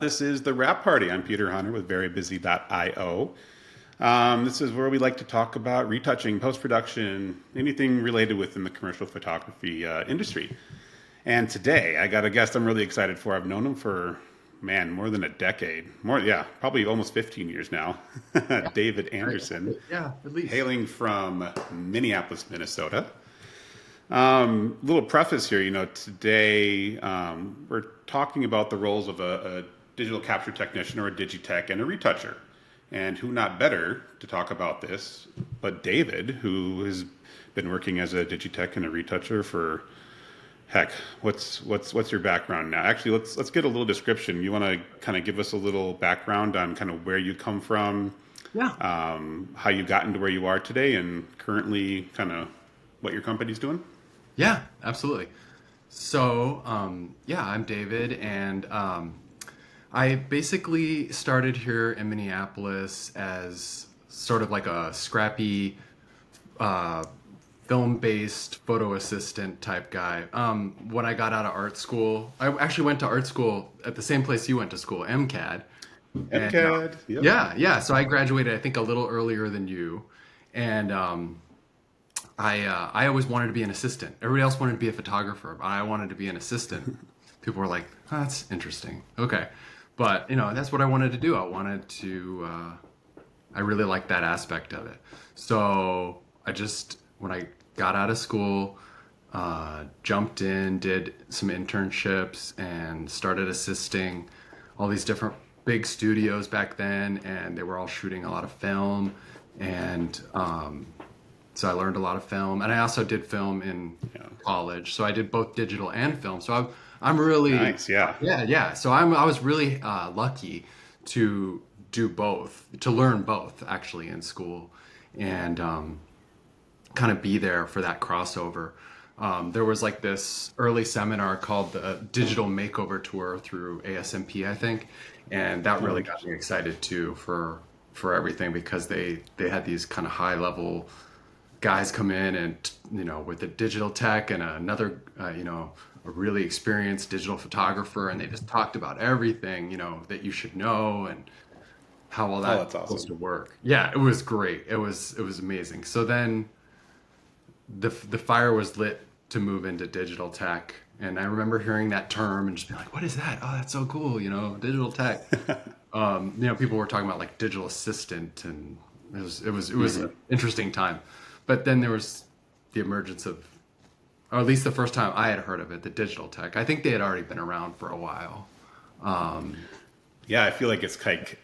This is the Wrap Party. I'm Peter Hunner with VeryBusy.io. This is where we like to talk about retouching, post-production, anything related within the commercial photography industry. And today, I got a guest I'm really excited for. I've known him for, man, more than a decade. Probably almost 15 years now. Yeah, David right. Anderson, Yeah, at least. hailing from Minneapolis, Minnesota. Little preface here, today we're talking about the roles of a digital capture technician or a Digi-Tech and a retoucher. And who not better to talk about this but David, who has been working as a Digi-Tech and a retoucher for, heck, what's your background now? Actually, let's get a little description. You want to kind of give us a little background on kind of where you come from, Yeah. how you got into where you are today, and currently kind of what your company's doing? Yeah, absolutely. So, yeah, I'm David, and I basically started here in Minneapolis as sort of like a scrappy uh, film-based photo assistant type guy. When I got out of art school, I actually went to art school at the same place you went to school, MCAD. And MCAD, yep. yeah. So I graduated, I think, a little earlier than you, and I always wanted to be an assistant. Everybody else wanted to be a photographer, but I wanted to be an assistant. People were like, oh, "That's interesting." Okay, but that's what I wanted to do. I wanted to. I really liked that aspect of it. So I just, when I got out of school, jumped in, did some internships, and started assisting all these different big studios back then, and they were all shooting a lot of film, and so I learned a lot of film, and I also did film in Yeah. college. So I did both digital and film. So I'm really, Nice, yeah. yeah. So I was really lucky to do both, to learn both actually in school, and kind of be there for that crossover. There was like this early seminar called the Digital Makeover Tour through ASMP, I think, and that really got me excited too for everything, because they had these kind of high level guys come in, and with the digital tech and another a really experienced digital photographer, and they just talked about everything that you should know, and how all Oh, that's that's supposed awesome. to work. Yeah, it was great. It was amazing. So then the fire was lit to move into digital tech, and I remember hearing that term and just being like, "What is that? Oh, that's so cool!" Digital tech. People were talking about like digital assistant, and it was an interesting time. But then there was the emergence of, or at least the first time I had heard of it, the digital tech. I think they had already been around for a while. Yeah, I feel like it's like,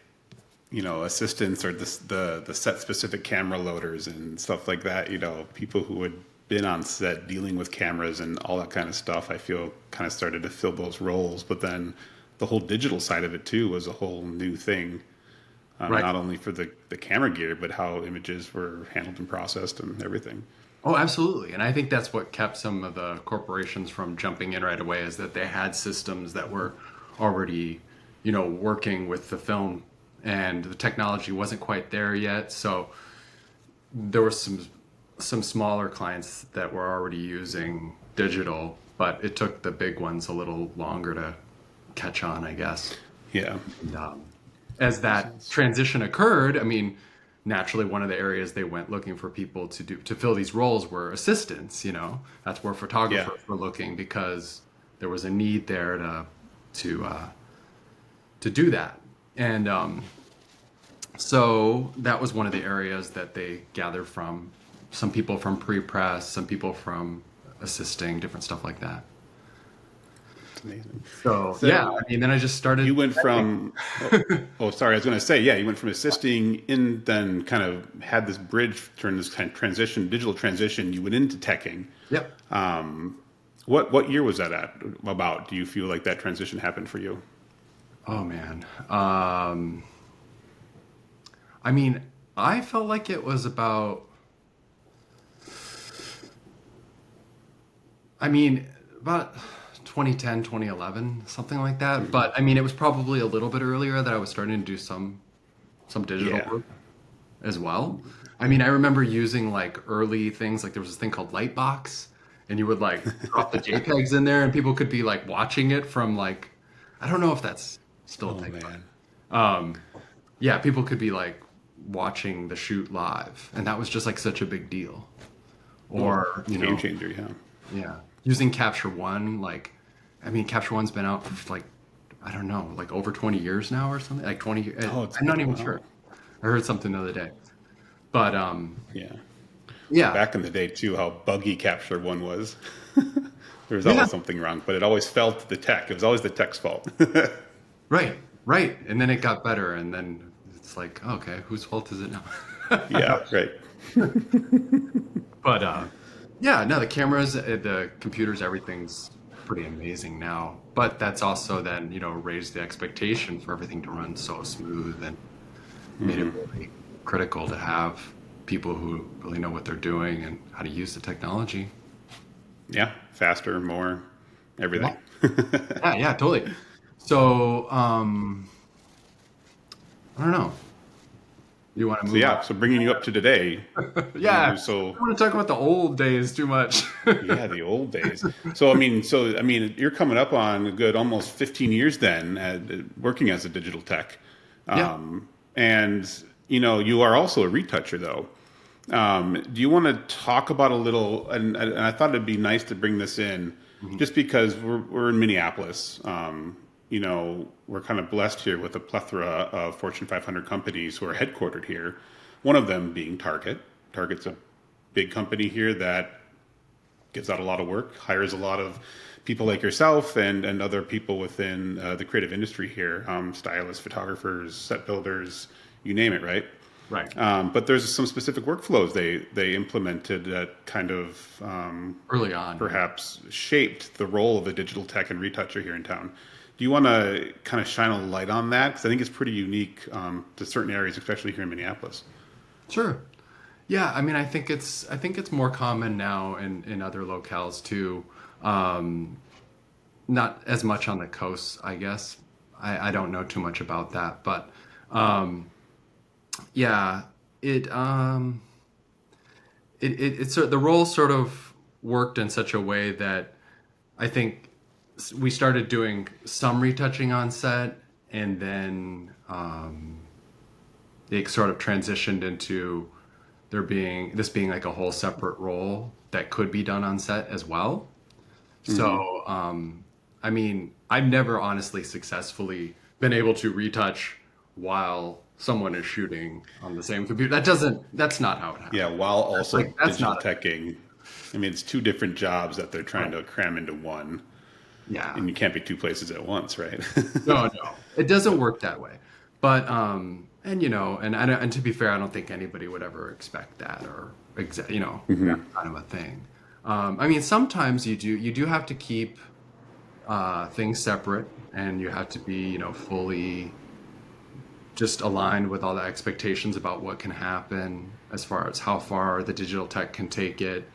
assistants or the set specific camera loaders and stuff like that, people who had been on set dealing with cameras and all that kind of stuff, I feel kind of started to fill those roles. But then the whole digital side of it too was a whole new thing, Right. not only for the camera gear, but how images were handled and processed and everything. Oh, absolutely. And I think that's what kept some of the corporations from jumping in right away, is that they had systems that were already, working with the film, and the technology wasn't quite there yet. So there were some smaller clients that were already using digital, but it took the big ones a little longer to catch on, I guess. Yeah. And, as that transition occurred, I mean, naturally, one of the areas they went looking for people to fill these roles were assistants. That's where Yeah. photographers were looking, because there was a need there to do that. And so that was one of the areas that they gathered from. Some people from pre-press, some people from assisting, different stuff like that. It's amazing. So yeah, I So mean, then I just started. you went from, sorry, I was going to say, yeah, you went from assisting in, then kind of had this bridge during this kind of transition, digital transition. You went into teching. Yep. What year was that at? About? Do you feel like that transition happened for you? Oh man. I mean, I felt like it was about. I mean, about 2010, 2011, something like that. But I mean, it was probably a little bit earlier that I was starting to do some digital Yeah. work as well. I mean, I remember using like early things, like there was this thing called Lightbox, and you would like drop the JPEGs in there, and people could be like watching it from like, I don't know if that's still Oh take man. yeah, people could be like watching the shoot live, and that was just like such a big deal. Oh, Or, game changer. Yeah. yeah, using Capture One, like, I mean, Capture One's been out for like, I don't know, like over 20 years now or something, like 20 years. Oh, it's I'm not been a even while. sure. I heard something the other day, but Yeah. Well, yeah, back in the day too, how buggy Capture One was. There was yeah, always something wrong, but it always felt the tech. It was always the tech's fault. right, right. And then it got better, and then it's like, okay, whose fault is it now? Yeah, right. But yeah, no, the cameras, the computers, everything's pretty amazing now. But that's also then, raised the expectation for everything to run so smooth and made it really critical to have people who really know what they're doing and how to use the technology. Yeah, faster, more, Yeah, everything. yeah, yeah, totally. So, I don't know. You want to So move on? yeah, so bringing you up to today. Yeah, I So don't want to talk about the old days too much. yeah, the old days. So I mean, you're coming up on a good almost 15 years then, working as a digital tech, Yeah, and you are also a retoucher though. Do you want to talk about a little? And I thought it'd be nice to bring this in, mhm. just because we're in Minneapolis. We're kind of blessed here with a plethora of Fortune 500 companies who are headquartered here. One of them being Target. Target's a big company here that gives out a lot of work, hires a lot of people like yourself and other people within the creative industry here, stylists, photographers, set builders, you name it, right? Right. But there's some specific workflows they implemented that kind of Early on, yeah. perhaps shaped the role of a digital tech and retoucher here in town. Do you want to kind of shine a light on that? Because I think it's pretty unique to certain areas, especially here in Minneapolis. Sure. Yeah, I mean, I think it's more common now in other locales too. Um, Not as much on the coast, I guess. I don't know too much about that, but um, yeah, it the role sort of worked in such a way that I think we started doing some retouching on set, and then it sort of transitioned into this being like a whole separate role that could be done on set as well. So, I mean, I've never honestly successfully been able to retouch while someone is shooting on the same computer. That's not how it Yeah, happens. while That's also like, that's digital not, teching. I mean, it's two different jobs that they're trying right. to cram into one, Yeah. and you can't be two places at once, right? No, no, it doesn't work that way. But, and and to be fair, I don't think anybody would ever expect that or, that kind of a thing. I mean, sometimes you do have to keep things separate, and you have to be, fully just aligned with all the expectations about what can happen as far as how far the digital tech can take it.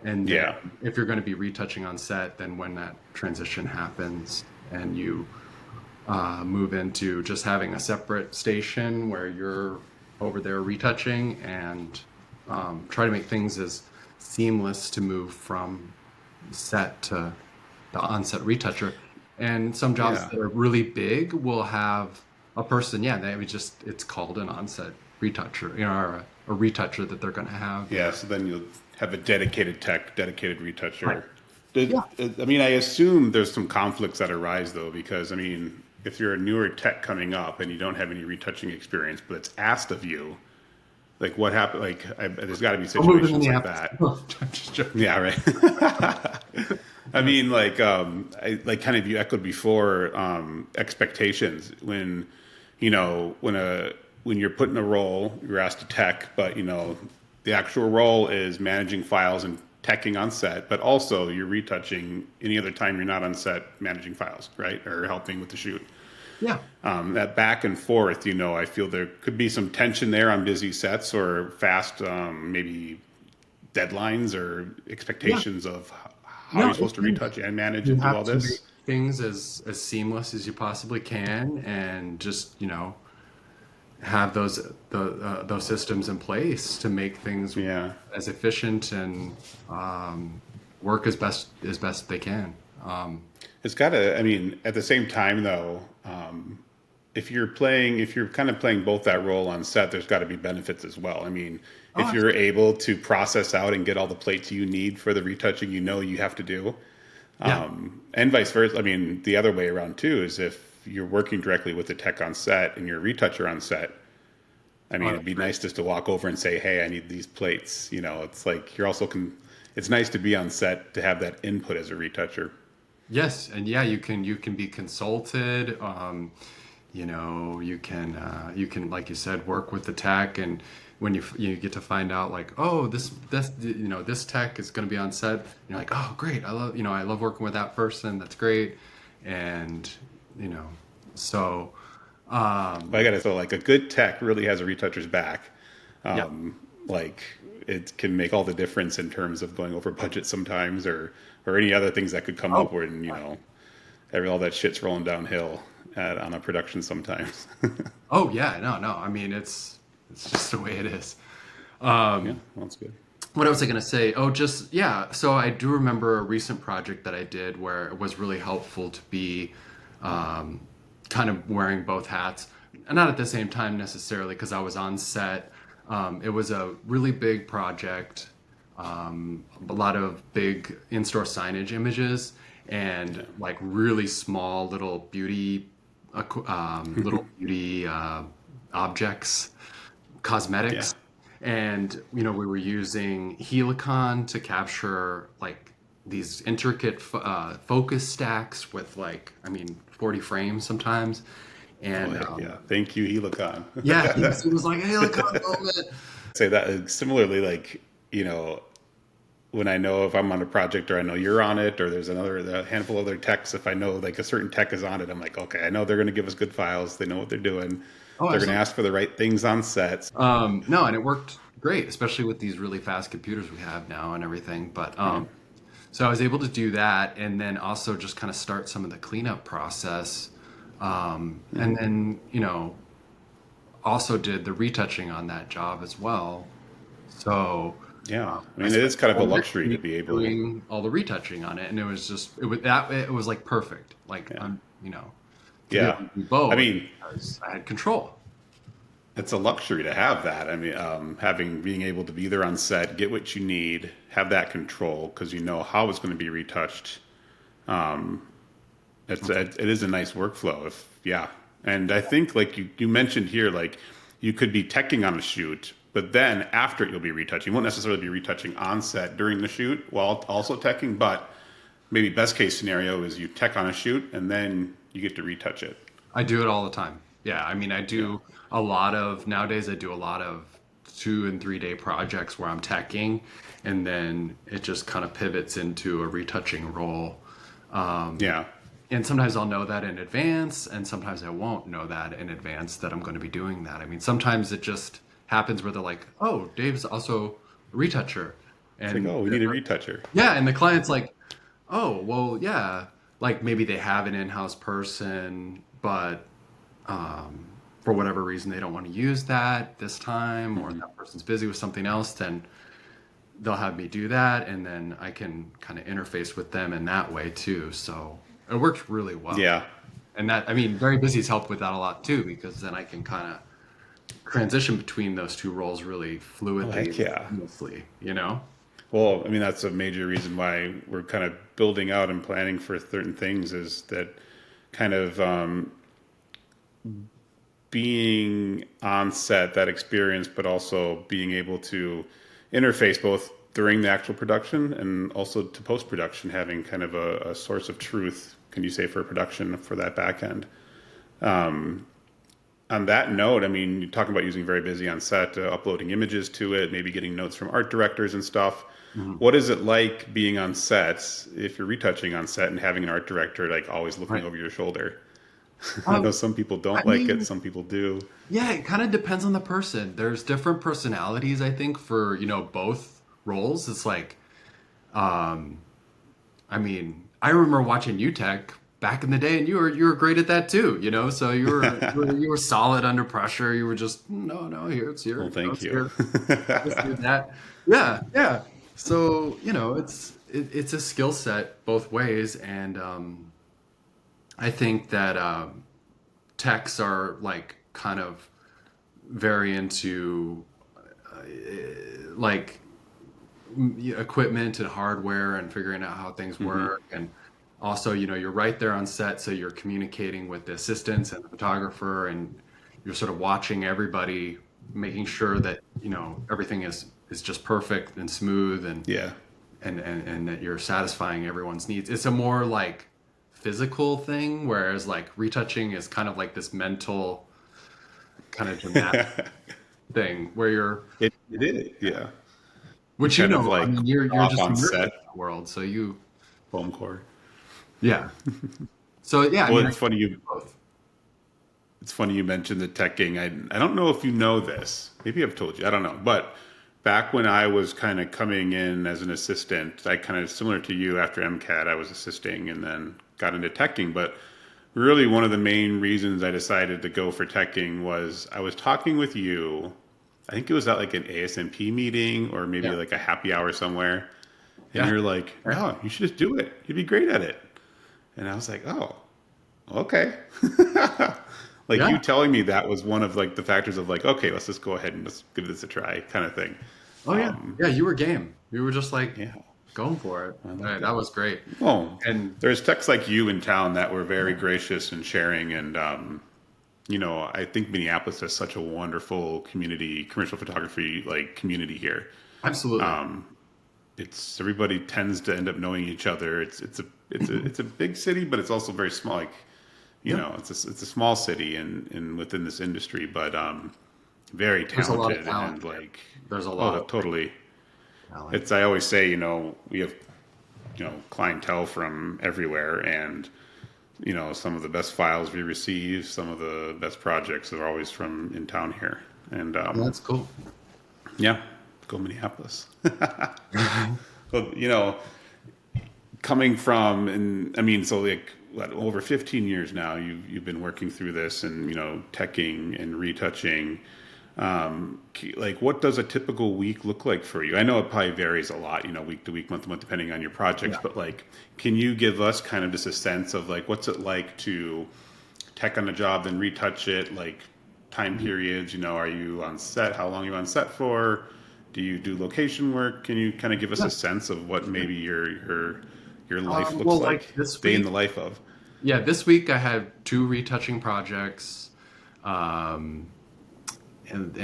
And then Yeah, if you're going to be retouching on set, then when that transition happens and you move into just having a separate station where you're over there retouching and try to make things as seamless to move from set to the onset retoucher. And some jobs yeah, that are really big will have a person, yeah, they would just, it's called an onset retoucher, or a retoucher that they're going to have. yeah. So then you'll have a dedicated tech, dedicated Right. retoucher. Yeah. I mean, I assume there's some conflicts that arise though, because I mean, if you're a newer tech coming up and you don't have any retouching experience, but it's asked of you, like what happened? Like, there's got to be I'll move to situations like Minneapolis. that. I'm just joking. Yeah, right. I mean, like kind of you echoed before, expectations when, when you're put in a role, you're asked to tech, but the actual role is managing files and teching on set, but also you're retouching any other time you're not on set managing files, right? Or helping with the shoot. Yeah. That back and forth, I feel there could be some tension there on busy sets or fast, maybe deadlines or Yeah. expectations of how No, you're supposed to retouch and manage you and do have all to make this. things as seamless as you possibly can, and just have those systems in place to make things Yeah. as efficient and work as best they can. It's got to, I mean, at the same time, though, if you're kind of playing both that role on set, there's got to be benefits as well. I mean, Oh, if you're able to process out and get all the plates you need for the retouching, you have to do, yeah. and vice versa. I mean, the other way around too is if you're working directly with the tech on set and you're a retoucher on set. I Oh, mean, it'd that's be great. nice just to walk over and say, "Hey, I need these plates." It's like you're also it's nice to be on set to have that input as a retoucher. Yes, and yeah, you can be consulted. You can, like you said, work with the tech, and when you get to find out like, oh, this tech is going to be on set, you're like, oh, great, I love working with that person. That's great, and you know, so But I gotta say, like a good tech really has a retoucher's back. yeah. Like it can make all the difference in terms of going over budget sometimes, or any other things that could come Oh, up when all that shit's rolling downhill on a production sometimes. oh yeah, no. I mean, it's just the way it is. Yeah, well, that's good. What was I going to say? Oh, just, yeah. So I do remember a recent project that I did where it was really helpful to be um, kind of wearing both hats. And not at the same time necessarily because I was on set. It was a really big project, a lot of big in-store signage images, and like really small little beauty objects, Yeah, cosmetics. And we were using helicon to capture like these intricate focus stacks with, like, I mean, 40 frames sometimes. oh And heck yeah, thank you, Helicon. yeah, it was like a helicon moment. Say that similarly, like when I know if I'm on a project or I know you're on it or there's a handful of other techs, if I know like a certain tech is on it, I'm like, okay, I know they're going to give us good files. They know what they're doing. Oh, They're going to absolutely. ask for the right things on sets. No, and it worked great, especially with these really fast computers we have now and everything. But Yeah. so I was able to do that, and then also just kind of start some of the cleanup process, and then also did the retouching on that job as well. So Yeah. I I mean, it spent is kind the of a whole next luxury to week be able, doing all the retouching on it, and it was like perfect. Like yeah. to be Yeah. able to do I both mean, because I had control. it's a luxury to have that. I mean, being able to be there on set, get what you need, have that control because you know how it's going to be retouched. It is a nice workflow. Yeah, and I think like you mentioned here, like you could be teching on a shoot, but then after it you'll be retouching. You won't necessarily be retouching on set during the shoot while also teching, but maybe best case scenario is you tech on a shoot and then you get to retouch it. I do it all the time. Yeah, I mean, Yeah. nowadays I do a lot of 2 and 3 day projects where I'm teching, and then it just kind of pivots into a retouching role. Yeah. And sometimes I'll know that in advance, and sometimes I won't know that in advance that I'm going to be doing that. I mean, sometimes it just happens where they're like, "Oh, Dave's also a retoucher," It's like, and oh, we need a retoucher. yeah, and the client's like, "Oh, well, yeah." Like maybe they have an in-house person, but for whatever reason they don't want to use that this time, or that person's busy with something else, then they'll have me do that, and then I can kind of interface with them in that way too. So it works really well. Yeah. And that, I mean, Very Busy's helped with that a lot too, because then I can kind of transition between those two roles really Oh, heck fluidly, yeah. seamlessly. Well, I mean, that's a major reason why we're kind of building out and planning for certain things is that kind of being on set, that experience, but also being able to interface both during the actual production and also to post production, having kind of a source of truth, can you say, for production for that back end. On that note, I mean, you're talking about using Very Busy on set, uploading images to it, maybe getting notes from art directors and stuff. Mhm. What is it like being on sets if you're retouching on set and having an art director like always looking Right. over your shoulder? I Um, know some people I don't like it, mean, some people do. yeah, it kind of depends on the person. There's different personalities, I think, for, both roles. It's like, um, I mean, I remember watching UTech back in the day, and you were great at that too. So you were solid under pressure. You were just no, no, here it's Well, here, thank it's you. here, just do that. Yeah, yeah. So it's a skill set both ways, and I think that techs are like kind of very into like equipment and hardware and figuring out how things Hmm. work. And also, you're right there on set, so you're communicating with the assistants and the photographer, and you're sort of watching everybody, making sure that everything is just perfect and smooth, and Yeah. and that you're satisfying everyone's needs. It's a more like physical thing, whereas like retouching is kind of like this mental kind of dramatic thing where you're, It is. Yeah. You which kind of I like mean, you're off just on immersed in set, that world, so you, foam core. yeah. So yeah, I Well, mean, I guess both. it's funny you mentioned the teching. I don't know if you know this. Maybe I've told you. I don't know. But back when I was kind of coming in as an assistant, I kind of similar to you after MCAT, I was assisting and then got into teching. But really, one of the main reasons I decided to go for teching was I was talking with you. I think it was at like an ASMP meeting or maybe Yeah, like a happy hour somewhere. And yeah, you're like, no, you should just do it. You'd be great at it. And I was like, oh, okay. Like you yeah. telling me that was one of like the factors of like, okay, let's just go ahead and let's give this a try kind of thing. Oh yeah, yeah. You were game. You were just like Yeah, going for it. I like Right, it. that was great. Well, And there's techs like you in town that were very gracious and sharing. And, I think Minneapolis has such a wonderful community, commercial photography like community here. absolutely. It's everybody tends to end up knowing each other. It's a big city, but it's also very small. Like, Yep. it's a small city in within this industry, but very There's a lot of talented talent and here. like, There's a lot oh, of great totally. talent. It's I always say, we have clientele from everywhere, and some of the best files we receive, some of the best projects are always from in town here, and Well, that's cool. yeah, go Minneapolis. Well, coming from, and I mean, so like what, over 15 years now, you've been working through this, and teching and retouching. Like, what does a typical week look like for you? I know it probably varies a lot, week to week, month to month, depending on your projects. Yeah. But like, can you give us kind of just a sense of like what's it like to tech on a job, then retouch it? Like time periods. Are you on set? How long are you on set for? Do you do location work? Can you kind of give us Yeah. a sense of what maybe your life looks Well, like like, this day in week, the life of? yeah, this week I had two retouching projects. Um, and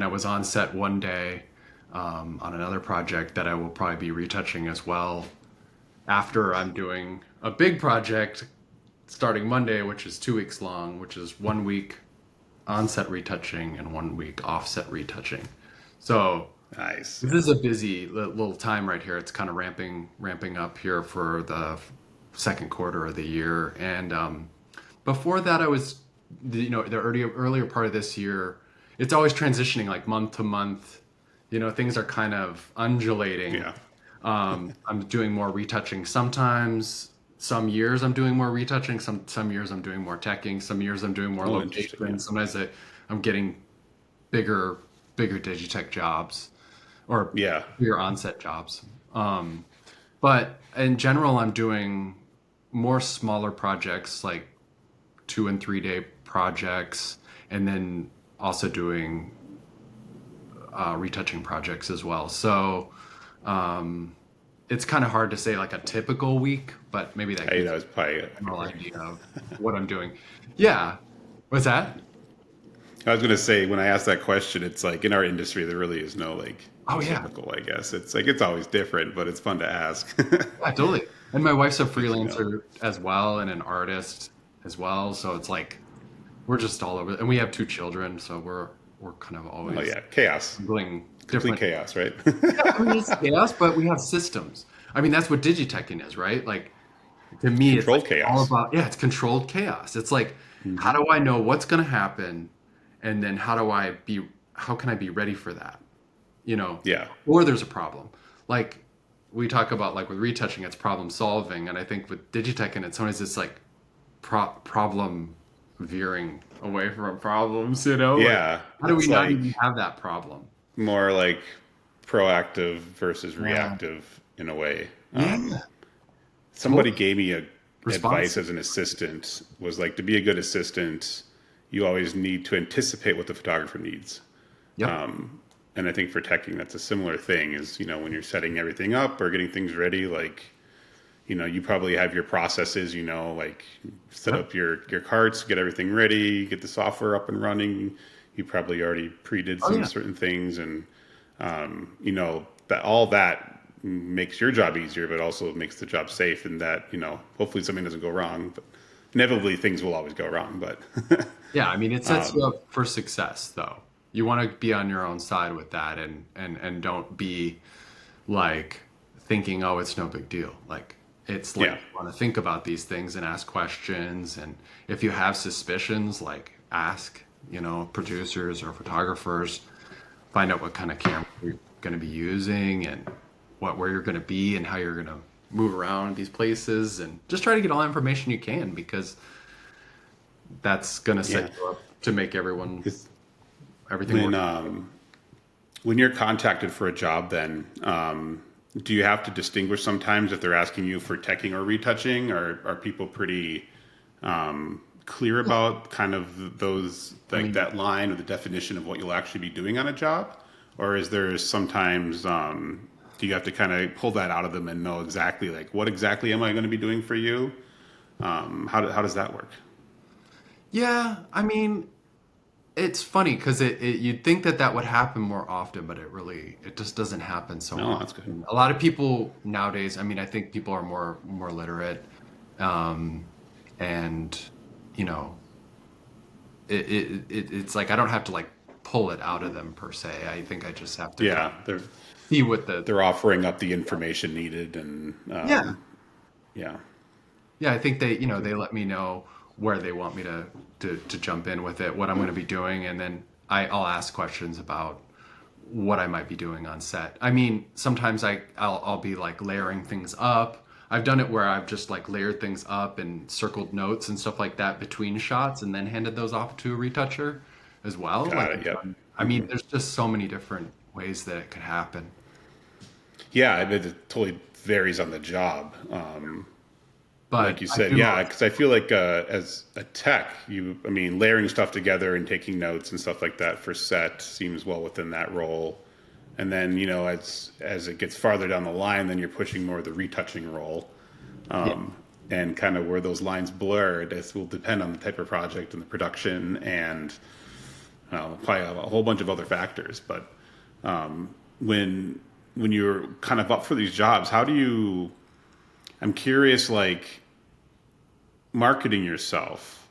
I was on set one day on another project that I will probably be retouching as well after I'm doing a big project starting Monday, which is 2 weeks long, which is 1 week on set retouching and 1 week offset retouching. So Nice. this Yeah. is a busy little time right here. It's kind of ramping up here for the second quarter of the year. And before that, I was, the earlier part of this year. It's always transitioning like month to month. Things are kind of undulating. Yeah. I'm doing more retouching sometimes. Some years I'm doing more retouching. Some years I'm doing more teching. Some years I'm doing more Oh, interesting. Yeah. location. Sometimes I'm getting bigger Digi-Tech jobs or Yeah. bigger onset jobs. But in general, I'm doing more smaller projects like 2 and 3 day projects, and then also doing retouching projects as well. So it's kind of hard to say like a typical week, but maybe that gives That was probably. you a general idea of what I'm doing. Yeah. What's that? I was going to say when I asked that question, it's like in our industry there really is no like Oh yeah. typical. I guess it's like it's always different, but it's fun to ask. Yeah, totally. And my wife's a Good to know. freelancer as well and an artist as well. So it's like we're just all over. And we have two children, so we're kind of Oh always yeah, chaos, doing complete different. chaos, right? I mean, it's chaos, but we have systems. I mean, that's what Digi-Teching is, right? Like to me, it's Controlled like all chaos. about, yeah, it's controlled chaos. It's like, how Hmm. do I know what's going to happen, and then how can I be ready for that? Yeah, Or there's a problem. Like we talk about, like with retouching, it's problem solving, and I think with Digi-Teching, it's sometimes it's like problem veering away from problems. Like yeah. how do we It's not like even have that problem? more like proactive versus Yeah. reactive in a way. Yeah. Somebody Totally. gave me advice response. as an assistant was like, to be a good assistant, you always need to anticipate what the photographer needs. Yep. And I think for teching, that's a similar thing is, when you're setting everything up or getting things ready, like, you probably have your processes, like set Yep. up your carts, get everything ready, get the software up and running. You probably already pre-did Oh some yeah. certain things, and that all that makes your job easier, but also makes the job safe. And that hopefully something doesn't go wrong, but inevitably things will always go wrong. But Yeah, I mean, it sets you up for success, though. You want to be on your own side with that, and don't be like thinking, oh, it's no big deal. Like it's like yeah, you want to think about these things and ask questions, and if you have suspicions, like ask, producers or photographers, find out what kind of camera you're going to be using and where you're going to be and how you're going to move around these places, and just try to get all the information you can, because that's going to yeah. set you up to make It's everything when work. when you're contacted for a job, then do you have to distinguish sometimes if they're asking you for teching or retouching, or are people pretty clear about kind of those, I like mean, that line or the definition of what you'll actually be doing on a job, or is there sometimes do you have to kind of pull that out of them and know exactly like what exactly am I going to be doing for you? How does that work? yeah, I mean, it's funny because you'd think that would happen more often, but it just doesn't happen so No, that's good. often. A lot of people nowadays, I mean, I think people are more literate, um, and you know, it's like I don't have to like pull it out of them per se. I think I just have to kind Yeah, of they're see what the they're offering up the information needed, and yeah. yeah, Yeah, I think they let me know where they want me to jump in with it, what I'm going to be doing, and then I'll ask questions about what I might be doing on set. I mean, sometimes I'll be like layering things up. I've done it where I've just like layered things up and circled notes and stuff like that between shots, and then handed those off to a retoucher as well. got Like, it. Yep. I mean, there's just so many different ways that it could happen. Yeah, I mean, it totally varies on the job. Like But you I said, do, yeah, because I feel like as a tech, I mean, layering stuff together and taking notes and stuff like that for set seems well within that role. And then, as it gets farther down the line, then you're pushing more of the retouching role. yeah, And kind of where those lines blur, this will depend on the type of project and the production and probably a whole bunch of other factors. But when you're kind of up for these jobs, how do you? I'm curious, like marketing yourself.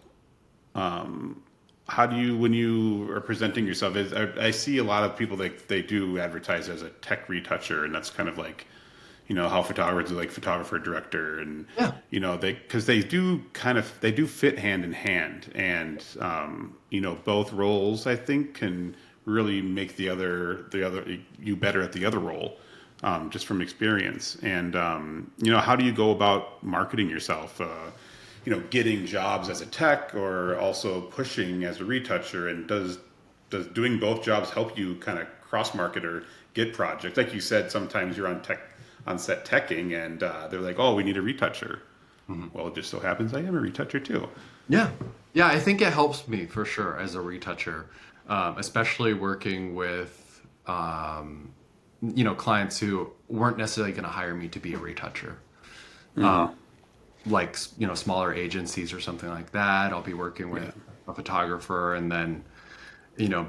How do you, when you are presenting yourself? I see a lot of people that they do advertise as a tech retoucher, and that's kind of like, how photographers do like photographer director, and yeah, because they do fit hand in hand, and both roles I think can really make the other you better at the other role, just from experience. And how do you go about marketing yourself? Getting jobs as a tech or also pushing as a retoucher, and does doing both jobs help you kind of cross market or get projects? Like you said, sometimes you're on set teching, and they're like, oh, we need a retoucher. Well, it just so happens I am a retoucher too. yeah, yeah. I think it helps me for sure as a retoucher, especially working with clients who weren't necessarily going to hire me to be a retoucher. Like smaller agencies or something like that. I'll be working with Yeah. a photographer, and then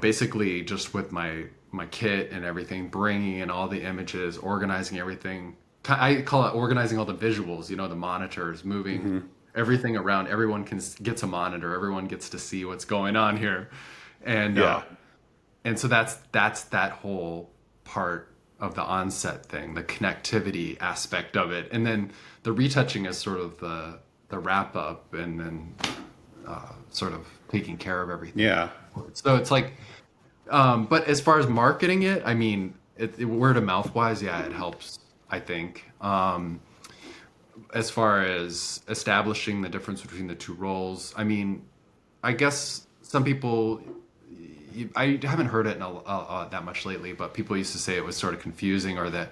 basically just with my kit and everything, bringing in all the images, organizing everything. I call it organizing all the visuals. The monitors, moving everything around. Everyone gets a monitor. Everyone gets to see what's going on here, and Yeah. so that's that whole part of the onset thing, the connectivity aspect of it, and then the retouching is sort of the wrap up, and then sort of taking care of everything. Yeah. So it's like, but as far as marketing it, I mean, word of mouth wise, yeah, it helps. I think. As far as establishing the difference between the two roles, I mean, I guess some people, I haven't heard it that much lately, but people used to say it was sort of confusing, or that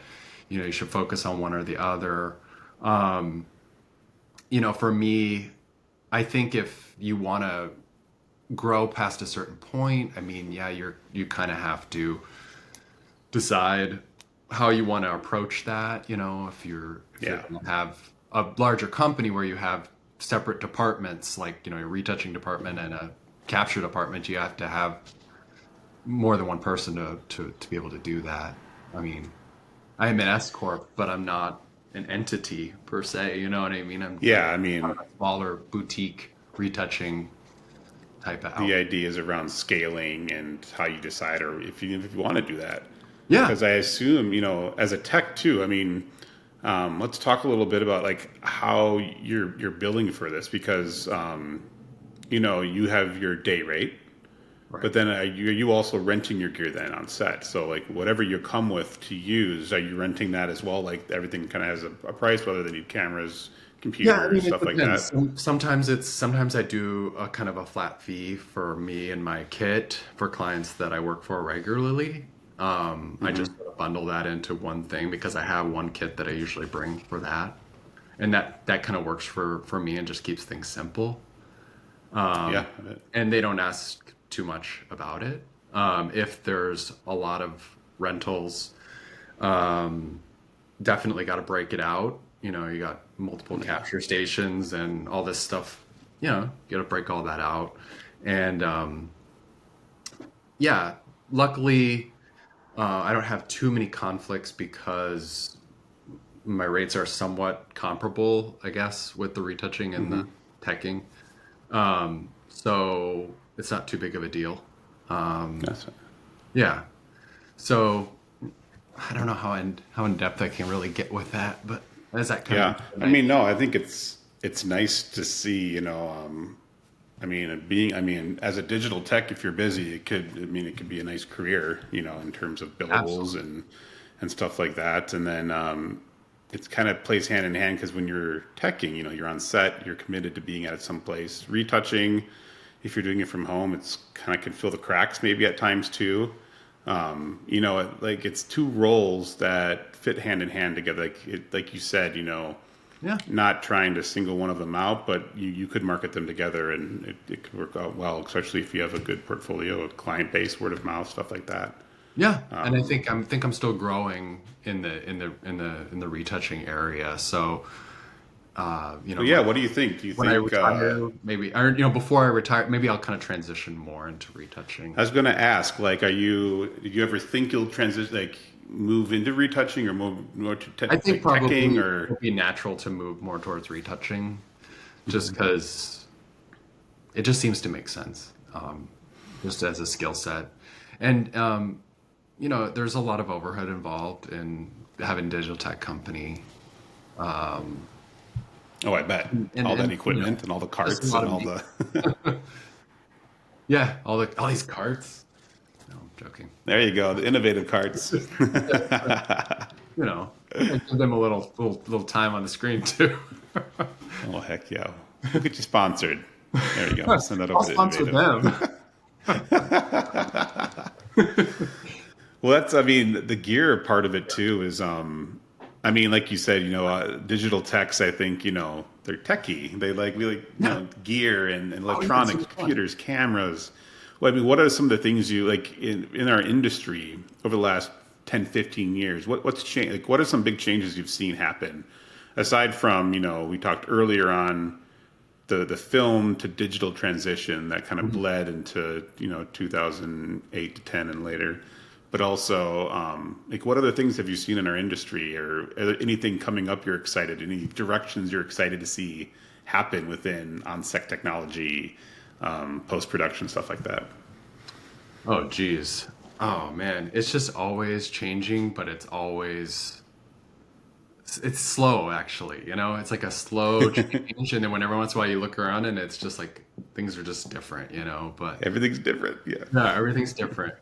you should focus on one or the other. for me, I think if you want to grow past a certain point, I mean, yeah, you kind of have to decide how you want to approach that. If you're Yeah. going to have a larger company where you have separate departments, like a retouching department and a capture department, you have to have more than one person to be able to do that. I mean, I am an S corp, but I'm not an entity per se. You know what I mean? I'm Yeah. like I kind mean, of a smaller boutique retouching type of the outfit. idea is around scaling and how you decide, or if you want to do that. Yeah. Because I assume, as a tech too. I mean, let's talk a little bit about like how you're billing for this, because you have your day rate, Right. but then you also renting your gear then on set. So like whatever you come with to use, are you renting that as well? Like everything kind of has a price, whether they need cameras, Yeah, I computers, mean, it stuff like that. depends. Sometimes I do a kind of a flat fee for me and my kit for clients that I work for regularly. I just sort of bundle that into one thing because I have one kit that I usually bring for that, and that kind of works for me and just keeps things simple. Yeah, I bet. And they don't ask too much about it. If there's a lot of rentals, definitely got to break it out. You got multiple Yeah. capture stations and all this stuff. You got to break all that out. And yeah, luckily, I don't have too many conflicts because my rates are somewhat comparable, I guess, with the retouching and the teching. So it's not too big of a deal. That's Yeah. So I don't know how in depth I can really get with that, but as that kind of Yeah, gives you an I mean, idea. no, I think it's nice to see, I mean, as a digital tech, if you're busy, it could be a nice career, in terms of billables Absolutely. and stuff like that. And then it kind of plays hand in hand, because when you're teching, you're on set, you're committed to being at some place. Retouching, if you're doing it from home, it's kind of can fill the cracks maybe at times too. Like it's two roles that fit hand in hand together. Like you said, Yeah. not trying to single one of them out, but you could market them together, and it could work out well, especially if you have a good portfolio, a client base, word of mouth, stuff like that. Yeah. And I think I'm still growing in the retouching area. So But yeah, what do you think? Do you when I think, retire, maybe, or before I retire, maybe I'll kind of transition more into retouching. I was going to ask, like, did you ever think you'll transition, like, move into retouching, or move more to I think like teching, probably it or would be natural to move more towards retouching, just because it just seems to make sense, just as a skill set. And there's a lot of overhead involved in having a digital tech company. oh, I bet all that And equipment and all the just a carts lot and of all me. the. Yeah, all these carts. No, I'm joking. There you go, the innovative carts. You know, give them a little time on the screen too. Oh heck yeah, we'll get you sponsored. There you go. We'll send that I'll over to sponsor innovative. them. Well, I mean, the gear part of it too is, I mean, like you said, digital techs, I think, they're techie. They like, we like, Yeah. gear and Oh yeah, it's so electronics, fun. computers, cameras. Well, I mean, what are some of the things you like in our industry over the last 10, 15 years? What's changed? Like, what are some big changes you've seen happen? Aside from, we talked earlier on the film to digital transition that kind of Mhm. bled into 2008 to 10 and later, but also like what other things have you seen in our industry, or are there anything coming up you're excited, any directions you're excited to see happen within on-set technology, post-production, stuff like that? Oh geez. Oh man, it's just always changing, but it's slow actually. It's like a slow change, and then when every once in a while you look around and it's just like things are just different. But Everything's different, yeah. no, everything's different.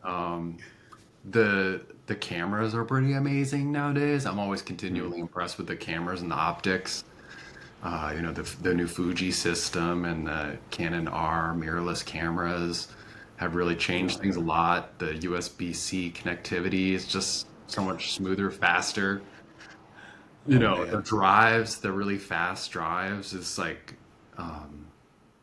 The cameras are pretty amazing nowadays. I'm always continually impressed with the cameras and the optics. The new Fuji system and the Canon R mirrorless cameras have really changed things a lot. The USB-C connectivity is just so much smoother, faster. You Oh know, the man. drives, the really fast drives is like,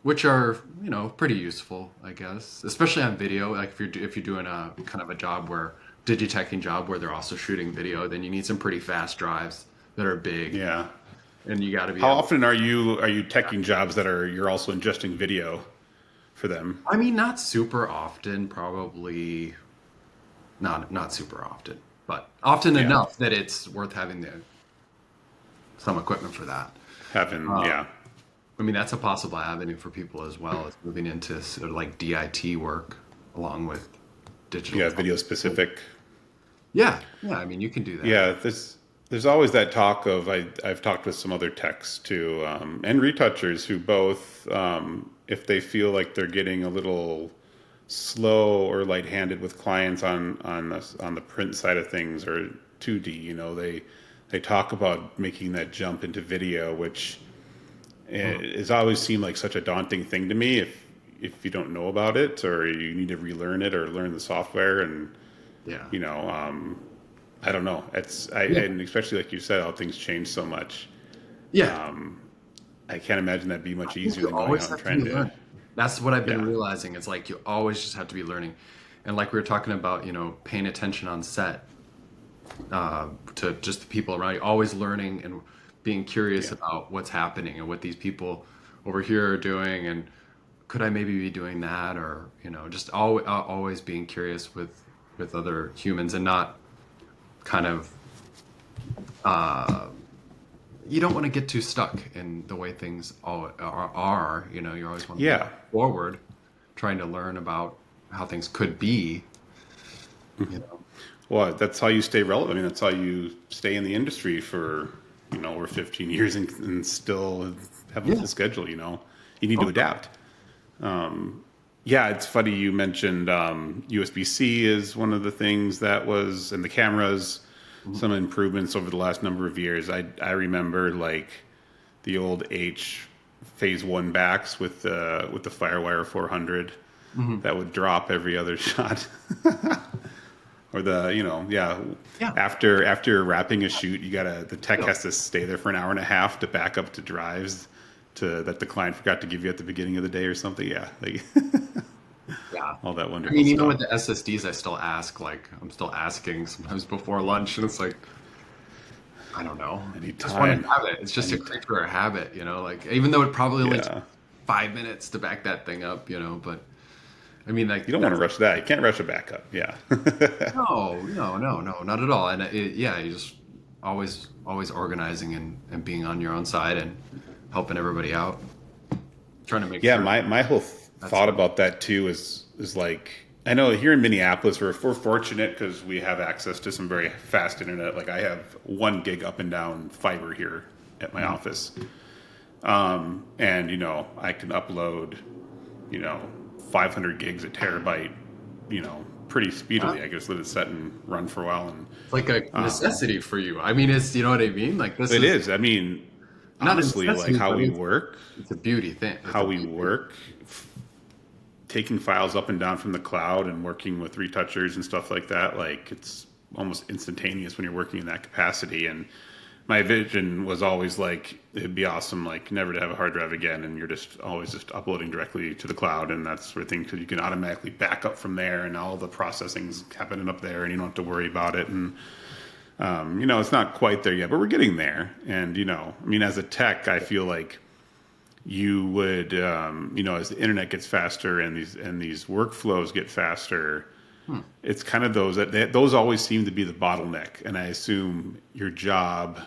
which are, you know, pretty useful, I guess, especially on video. Like if you're doing a kind of a job where Digi-Teching job where they're also shooting video, then you need some pretty fast drives that are big, Yeah. and you got to be How able. often are you teching jobs that are you're also ingesting video for them? I mean, not super often, probably not super often, but often Yeah. enough that it's worth having some equipment for that. Having yeah. I mean, that's a possible avenue for people as well as moving into sort of like DIT work along with digital. Yeah, video specific. Yeah, yeah. I mean, you can do that. Yeah, there's always that talk of I've talked with some other techs too, and retouchers who both, if they feel like they're getting a little slow or light-handed with clients on the print side of things or 2D, they talk about making that jump into video, which has always seemed like such a daunting thing to me if you don't know about it or you need to relearn it or learn the software and Yeah, you know I don't know. yeah, And especially like you said, how things change so much. yeah. I can't imagine that'd be I much think easier you than going always out and have to be trying to. learning. That's what I've been Yeah, realizing. It's like you always just have to be learning, and like we were talking about, you know, paying attention on set to just the people around you, always learning and being curious yeah, about what's happening and what these people over here are doing, and could I maybe be doing that, or you know, just always being curious with other humans and not kind of you don't want to get too stuck in the way things are. You know, you always want to move yeah. forward, trying to learn about how things could be. You know, Well, that's how you stay relevant. I mean, that's how you stay in the industry for over 15 years and still have a yeah. full schedule. You need to Oh, adapt. Yeah, it's funny you mentioned USB-C is one of the things that was, and the cameras, mhm. some improvements over the last number of years. I remember like the old H Phase One backs with the FireWire 400 Mhm. that would drop every other shot, or yeah. Yeah. After wrapping a shoot, the tech Yeah. has to stay there for an hour and a half to back up to drives that the client forgot to give you at the beginning of the day or something. Yeah, like Yeah. all that I wonderful mean, even stuff. with the SSDs, I still ask, like, I'm still asking sometimes before lunch, and it's like, I don't know. I need Just want to time. have it. It's I just a need to, creature of habit, you know, like, even though it probably only takes yeah. 5 minutes to back that thing up, you know, but I mean, like, You don't want to that's rush that. You can't rush a backup. Yeah. no, not at all. And yeah, you just always organizing and being on your own side and helping everybody out, trying to make Yeah, sure my whole that's thought about that too is like I know here in Minneapolis we're fortunate because we have access to some very fast internet. Like I have 1 gig up and down fiber here at my Mhm. office, and I can upload you know 500 gigs a terabyte, pretty speedily. I just let it set and run for a while, and It's like a necessity for you. I mean, it's, you know what I mean? Like, this it is is. I mean, not a honestly, like necessity, how but we work, it's a beauty thing. It's how a we beauty. work taking files up and down from the cloud and working with retouchers and stuff like that, like it's almost instantaneous when you're working in that capacity. And my vision was always like it'd be awesome, like never to have a hard drive again, and you're just always just uploading directly to the cloud and that sort of thing, because you can automatically back up from there, and all the processing's happening up there, and you don't have to worry about it. And it's not quite there yet, but we're getting there. And I mean, as a tech, I feel like you would as the internet gets faster and these workflows get faster, Hmm. it's kind of those always seem to be the bottleneck. And I assume your job,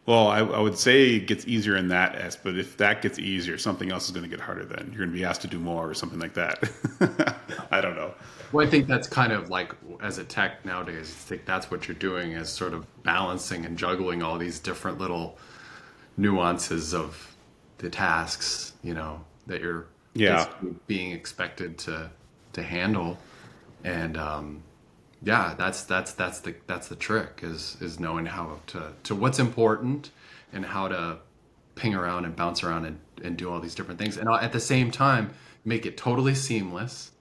well, I would say it gets easier in that aspect, but if that gets easier, something else is going to get harder. Then you're going to be asked to do more or something like that. I don't know. Well, I think that's kind of like, as a tech nowadays, I think that's what you're doing, is sort of balancing and juggling all these different little nuances of the tasks, you know, that you're Yeah. basically being expected to handle. And yeah, that's the trick, is knowing how to what's important and how to ping around and bounce around and do all these different things, and at the same time make it totally seamless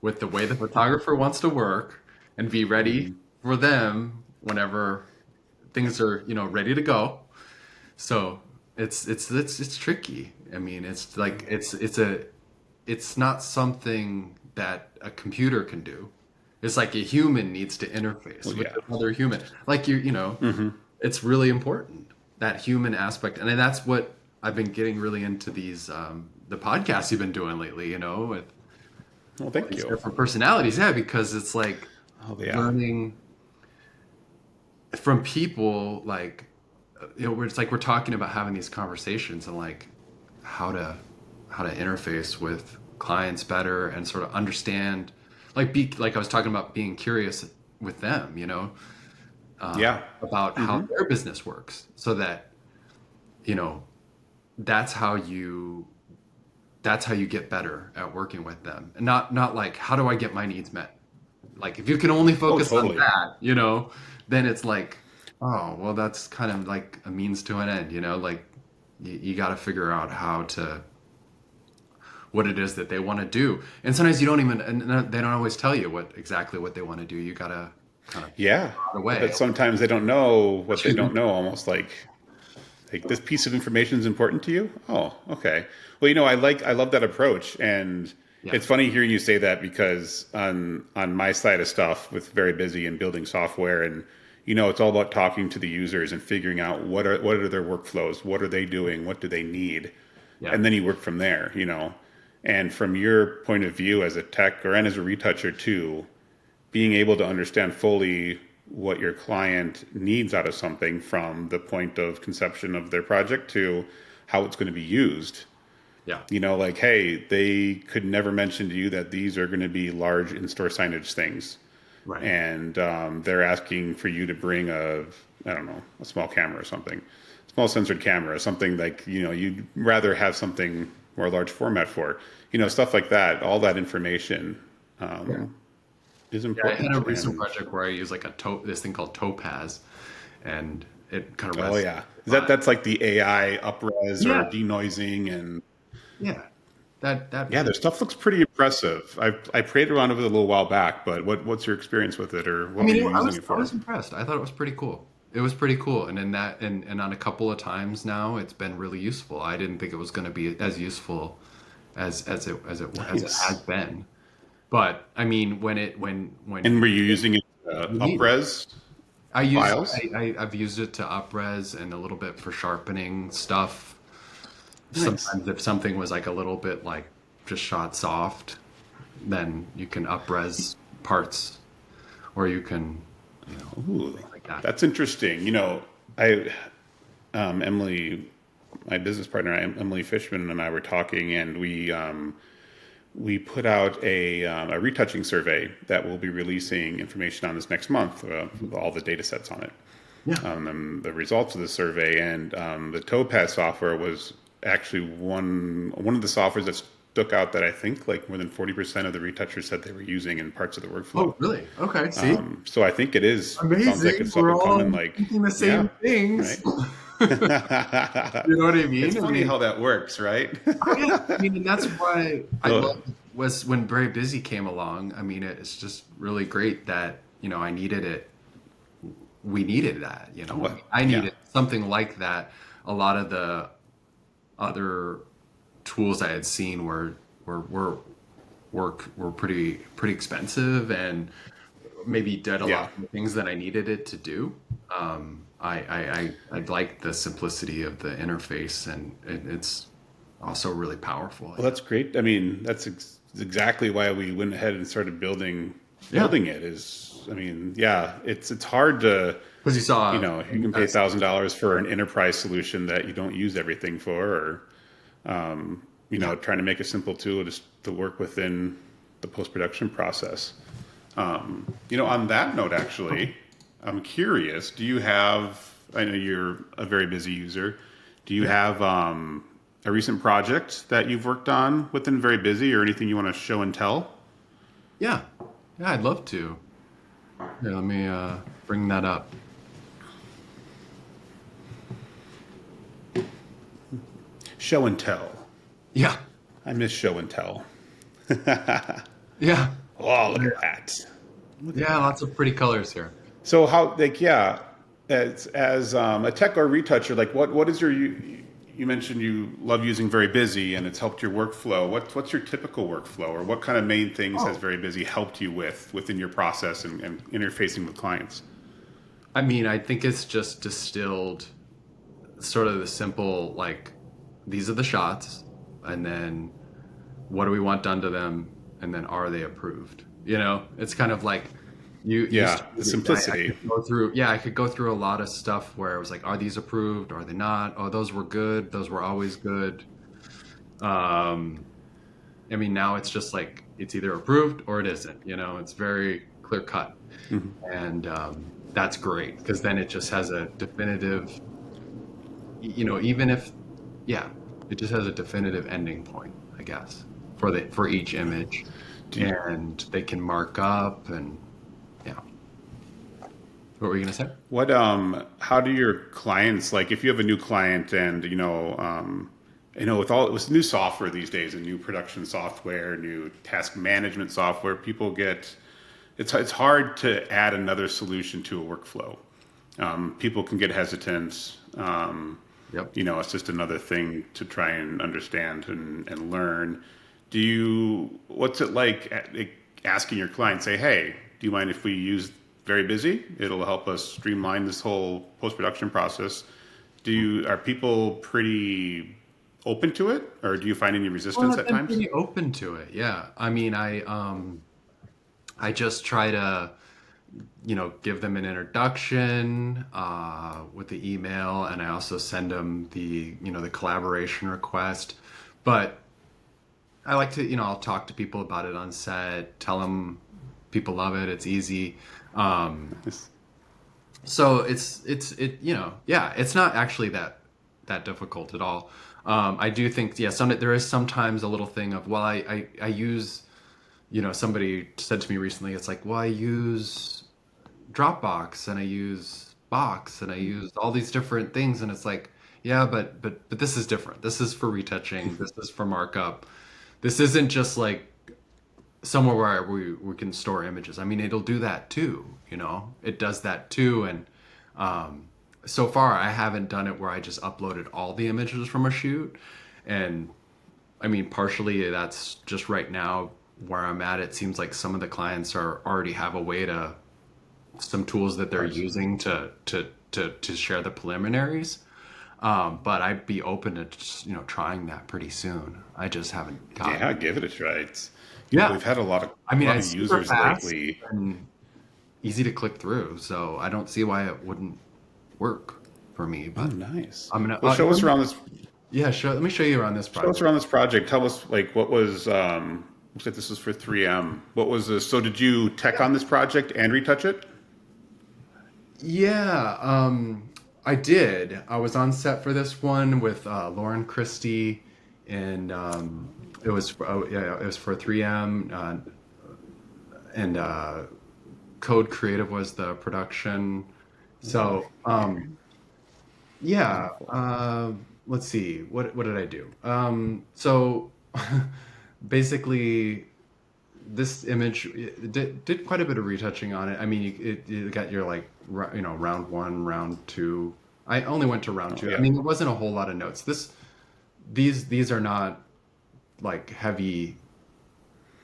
with the way the photographer wants to work, and be ready Hmm. for them whenever things are, ready to go. So it's tricky. I mean, it's like it's not something that a computer can do. It's like a human needs to interface Well, with yeah. another human. Like it's really important, that human aspect. And then that's what I've been getting really into these the podcasts you've been doing lately, with Well, all thank these you. different personalities. Yeah, because it's like Oh, yeah. learning from people, like where it's like we're talking about having these conversations and like how to interface with clients better and sort of understand, like be like I was talking about being curious with them, Yeah. about how their business works, so that you know that's how you get better at working with them, and not like how do I get my needs met. Like if you can only Oh, focus on totally. that, then it's like, oh well, that's kind of like a means to an end, like you got to figure out how to what it is that they want to do. And sometimes you don't even, and they don't always tell you exactly what they want to do. You got to kind of Yeah. figure out a But way. sometimes they don't know what they don't know, almost like this piece of information is important to you. Oh, okay. Well, I love that approach. And Yeah. it's funny hearing you say that, because on my side of stuff with Very Busy and building software, and it's all about talking to the users and figuring out what are their workflows, what are they doing, what do they need, Yeah. and then you work from there. And from your point of view as a tech and as a retoucher too, being able to understand fully what your client needs out of something, from the point of conception of their project to how it's going to be used. Yeah. Like, hey, they could never mention to you that these are going to be large in-store signage things. Right. And they're asking for you to bring I don't know, a small camera or something, small sensored camera, something like, you'd rather have something more large format for, stuff like that. All that information Yeah. is Yeah. I had important. a recent And project where I used like this thing called Topaz, and it kind of oh resonated yeah, a lot. that's like the AI upres or Yeah. denoising, and Yeah. That yeah, their stuff looks pretty impressive. I played around with it a little while back, but what's your experience with it, or I what were mean, you I using was it I for? was impressed. I thought it was pretty cool. It was pretty cool, and in that, and on a couple of times now, it's been really useful. I didn't think it was going to be as useful as it has Nice. been. But I mean, And were you using it you need it. upres I use files? I've used it to upres and a little bit for sharpening stuff. Nice. Sometimes if something was like a little bit like just shot soft, then you can upres parts, or you can, Ooh, things like that. that's interesting. I Emily, my business partner, Emily Fishman, and I were talking, and we put out a retouching survey that we'll be releasing information on this next month, with all the data sets on it, Yeah. and the results of the survey. And the Topaz software was actually one of the softwares that stuck out, that I think like more than 40% of the retouchers said they were using in parts of the workflow. Oh, really? Okay. See, So I think sounds like amazing. it's up We're and coming. all Like, thinking the yeah, same things. right. You know what I It's mean? I funny mean, how that works, right? oh yeah. I mean, and that's why I Oh, love was when Very Busy came along. I mean, it's just really great that I needed it. We needed that. what? I Yeah, needed something like that. A lot of the other tools I had seen were pretty expensive, and maybe did a yeah. lot of the things that I needed it to do. I like the simplicity of the interface, and it's also really powerful. Well, that's great. I mean, that's exactly why we went ahead and started Yeah, building it. I mean, yeah, it's hard to, because you saw, you can pay $1,000 for an enterprise solution that you don't use everything for, or yeah, trying to make a simple tool just to work within the post-production process. On that note, actually, I'm curious, I know you're a very busy user. Do you yeah, have a recent project that you've worked on within Very Busy, or anything you want to show and tell? yeah, yeah. I'd love to. Here, let me bring that up. Show and tell. Yeah, I miss show and tell. yeah, Oh, look at that. yeah. Lots of pretty colors here. So how, like, yeah, as a tech or retoucher, like what is your you mentioned you love using VeryBusy and it's helped your workflow. What's your typical workflow, or what kind of main things has Oh, VeryBusy helped you with within your process and interfacing with clients? I mean, I think it's just distilled sort of the simple, like, these are the shots, and then what do we want done to them, and then are they approved? You know, it's kind of like you Yeah, the started, I simplicity. could go through, yeah, I could go through a lot of stuff where it was like, are these approved? Are they not? Oh, those were good. Those were always good. Um, I mean, now it's just like it's either approved or it isn't. You know, it's very clear cut, and that's great because then it just has a definitive. You know, even if, yeah, it just has a definitive ending point, I guess, for each image, Do you, and they can mark up and yeah. What were you gonna say? what how do your clients, like if you have a new client and with all with new software these days and new production software, new task management software, people get it's hard to add another solution to a workflow. People can get hesitant. Yep. It's just another thing to try and understand and learn. What's it like asking your client, say, hey, do you mind if we use VeryBusy? It'll help us streamline this whole post-production process. Are people pretty open to it, or do you find any Well, resistance I've at been times? pretty open to it. Yeah. I mean, I just try to, give them an introduction with the email, and I also send them the collaboration request. But I like to, I'll talk to people about it on set, tell them people love it, it's easy. Um, so yeah, it's not actually that difficult at all. I do think, yeah, there is sometimes a little thing of, well, I use, somebody said to me recently, it's like, well, I use Dropbox and I use Box and I use all these different things, and it's like, yeah, but this is different. This is for retouching. This is for markup. This isn't just like somewhere where we can store images. I mean, it'll do that too. It does that too, and um, so far I haven't done it where I just uploaded all the images from a shoot, and I mean, partially that's just right now where I'm at. It seems like some of the clients are already have a way to some tools that they're Parts. using to share the preliminaries. But I'd be open to just, trying that pretty soon. I just haven't Yeah, gotten. give it a try. Yeah, We've had a lot of I mean, it's super users fast lately. and easy to click through, so I don't see why it wouldn't work for me. Oh, But nice. I'm gonna. Well, Yeah, sure. Let me show you around this show us project. around this project. Tell us like what was looks like this was for 3M. What was this? So did you tech on this project and retouch it? Yeah, I did. I was on set for this one with Lauren Christie, and yeah, it was for 3M, and Code Creative was the production. So yeah, Wonderful. let's see, what did I do? So basically, this image it did quite a bit of retouching on it. I mean, you got your like round one, round two. I only went to round Oh two. I yeah, mean, it wasn't a whole lot of notes. These are not like heavy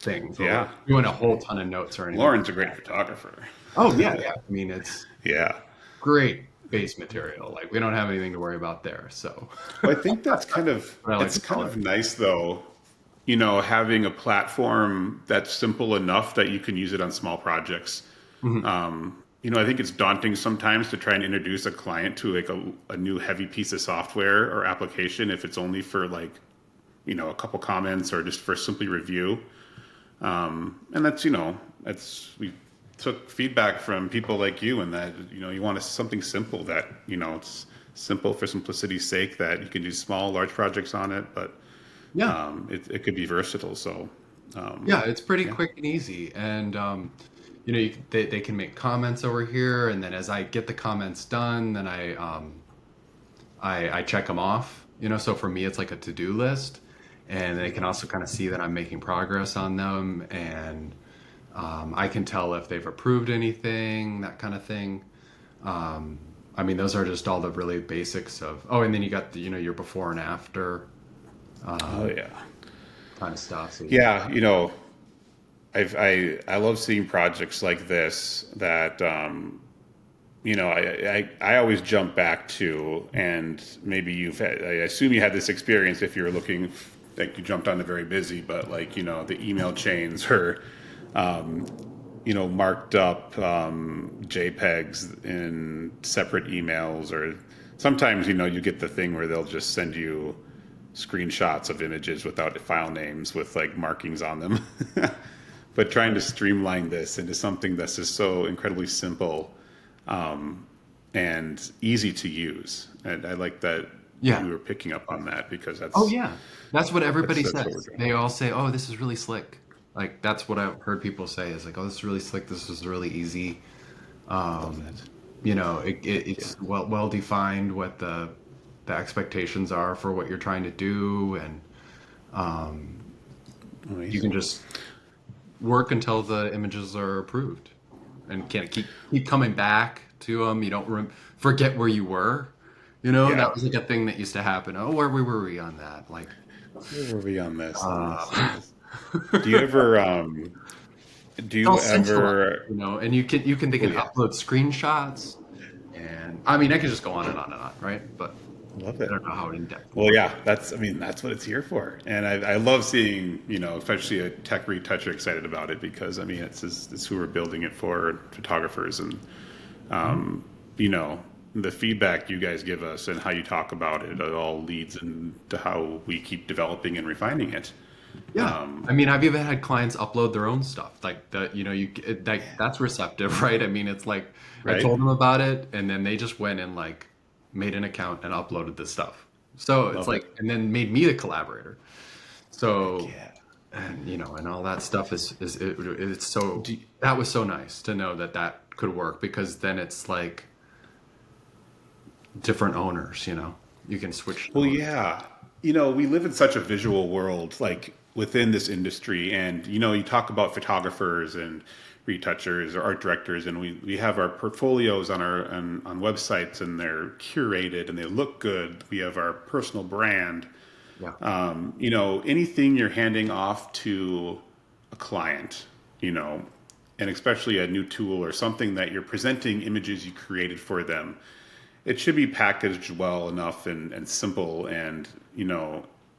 things where we're yeah. doing a whole ton of notes or anything. Lauren's a great photographer. Oh yeah, yeah. I mean, it's Yeah. great base material. Like we don't have anything to worry about there. So, Well, I think what I like it's to kind call it. of nice though, having a platform that's simple enough that you can use it on small projects. Mhm. I think it's daunting sometimes to try and introduce a client to like a new heavy piece of software or application if it's only for like, a couple comments or just for simply review. And we took feedback from people like you and that, you want something simple that, it's simple for simplicity's sake, that you can do small, large projects on it, but Yeah, it could be versatile. So, yeah. It's pretty yeah. quick and easy, and they can make comments over here, and then as I get the comments done, then I check them off. So for me, it's like a to-do list, and they can also kind of see that I'm making progress on them, and I can tell if they've approved anything, that kind of thing. I mean, those are just all the really basics of. Oh, and then you got the, your before and after Oh yeah. kind of stuff. So yeah. Yeah, I love seeing projects like this that I always jump back to, and maybe I assume you had this experience if you're looking, like you jumped on the VeryBusy, but like, the email chains or, marked up JPEGs in separate emails, or sometimes, you get the thing where they'll just send you screenshots of images without file names with like markings on them. But trying to streamline this into something that's just so incredibly simple and easy to use. And I like that Yeah. you were picking up on that, because Oh yeah. That's what everybody that's what we're says. doing. They all say, "Oh, this is really slick." Like that's what I've heard people say is like, "Oh, this is really slick. This is really easy." Love Um, that. Yeah. it's well defined what the expectations are for what you're trying to do, and you can Amazing. just work until the images are approved, and can't keep coming back to them. You don't forget where you were. Yeah. That was like a thing that used to happen. Oh, where were we on that? Like, Where were we on this? On this? On uh, this? Do you ever? Do it's all you centralized, ever? and you can they Oh can yeah. upload screenshots, and I mean I could just go on and on and on, right? But Love I it. don't know how in depth. Well, yeah, that's what it's here for. And I love seeing, especially a tech retoucher excited about it, because, it's who we're building it for, photographers. And, you know, the feedback you guys give us and how you talk about it all leads into how we keep developing and refining it. Yeah. I mean, I've even had clients upload their own stuff. Like that, that's receptive, right? I mean, it's like I Right? told them about it and then they just went and like made an account and uploaded this stuff. So it's Love like, it. and then made me the collaborator. Heck So, yeah. and and all that stuff it's so, Do, that was so nice to know that that could work, because then it's like different owners, you can switch Well, owners. yeah. We live in such a visual world, like within this industry. And, you talk about photographers and retouchers or art directors, and we have our portfolios on websites, and they're curated and they look good. We have our personal brand. Yeah. Anything you're handing off to a client, and especially a new tool or something that you're presenting images you created for them, it should be packaged well enough and simple, and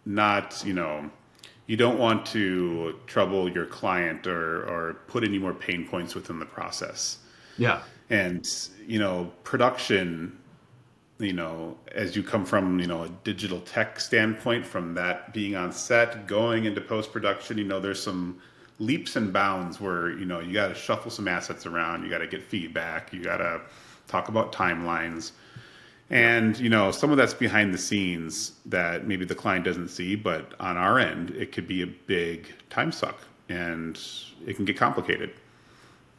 not, you don't want to trouble your client or put any more pain points within the process. Yeah. And production, as you come from a digital tech standpoint, from that being on set going into post production, there's some leaps and bounds where you got to shuffle some assets around, you got to get feedback, you got to talk about timelines. Yeah. And some of that's behind the scenes that maybe the client doesn't see, but on our end, it could be a big time suck, and it can get complicated.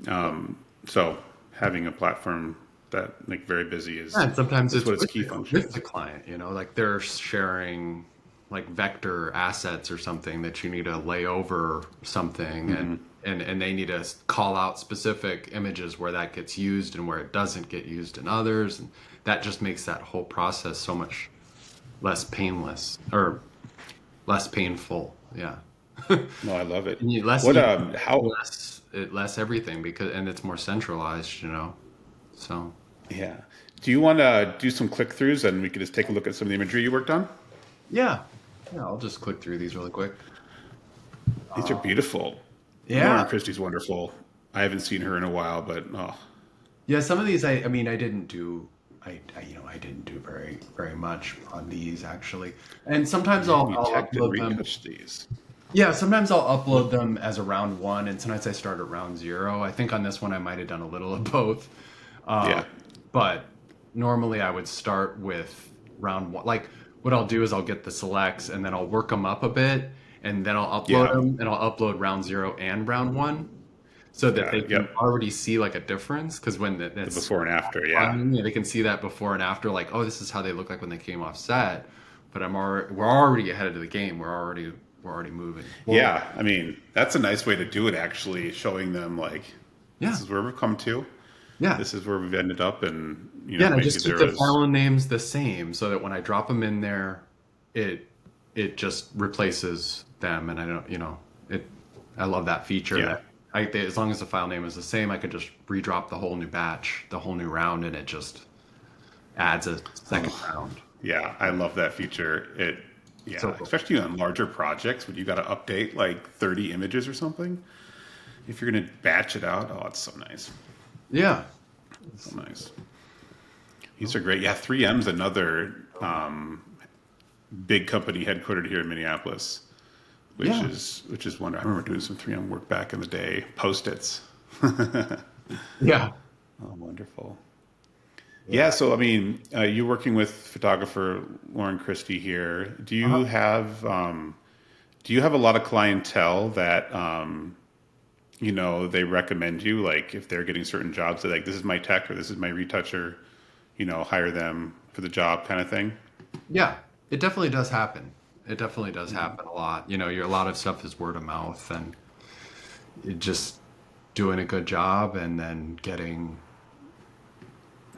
So having a platform that like VeryBusy Yeah, and sometimes is it's what its with key with functions. the client, like they're sharing like vector assets or something that you need to lay over something, and they need to call out specific images where that gets used and where it doesn't get used in others, and that just makes that whole process so much less painless or less painful. Yeah. No, I love it. And less What you how less everything, because and it's more centralized, so. yeah. Do you want to do some click throughs and we could just take a look at some of the imagery you worked on? Yeah. Yeah, I'll just click through these really quick. These are beautiful. Lauren Yeah. Christie's wonderful. I haven't seen her in a while, but oh, Yeah, some of these I mean I didn't do I didn't do very very much on these actually. And sometimes man, you I'll teched and upload them. retouched these. Yeah, sometimes I'll upload them as a round one, and sometimes I start at round zero. I think on this one I might have done a little of both. Um, Yeah. but normally I would start with round one. Like what I'll do is I'll get the selects and then I'll work them up a bit, and then I'll upload Yeah. them, and I'll upload round zero and round one, so that Got they it. can Yep. already see like a difference. Because when The that's before and after. Yeah. yeah, they can see that before and after, like, oh, this is how they look like when they came off set. But we're already ahead of the game. We're already moving forward. Yeah. That's a nice way to do it, actually, showing them like, Yeah. this is where we've come to. Yeah. this is where we've ended up, and Yeah, and I maybe just keep there the was. file names the same so that when I drop them in there, it just replaces them, and I don't, it. I love that feature Yeah. that as long as the file name is the same, I could just redrop the whole new batch, the whole new round, and it just adds a second Oh, round. yeah, I love that feature. So Yeah, cool. especially on larger projects when you got to update like 30 images or something. If you're gonna batch it out, oh, it's so nice, Yeah. so nice. These are great. Yeah, 3M's another big company headquartered here in Minneapolis, Yeah. which is wonderful. I remember doing some 3M work back in the day. Post-its. Yeah. Oh, wonderful. Yeah, Yeah. so I mean, you're working with photographer Lauren Christie here. Uh-huh. Do you have a lot of clientele that they recommend you? Like if they're getting certain jobs, they're like, this is my tech or this is my retoucher, hire them for the job kind of thing. Yeah. It definitely does happen. It definitely does happen a lot. A lot of stuff is word of mouth, and it just doing a good job and then getting,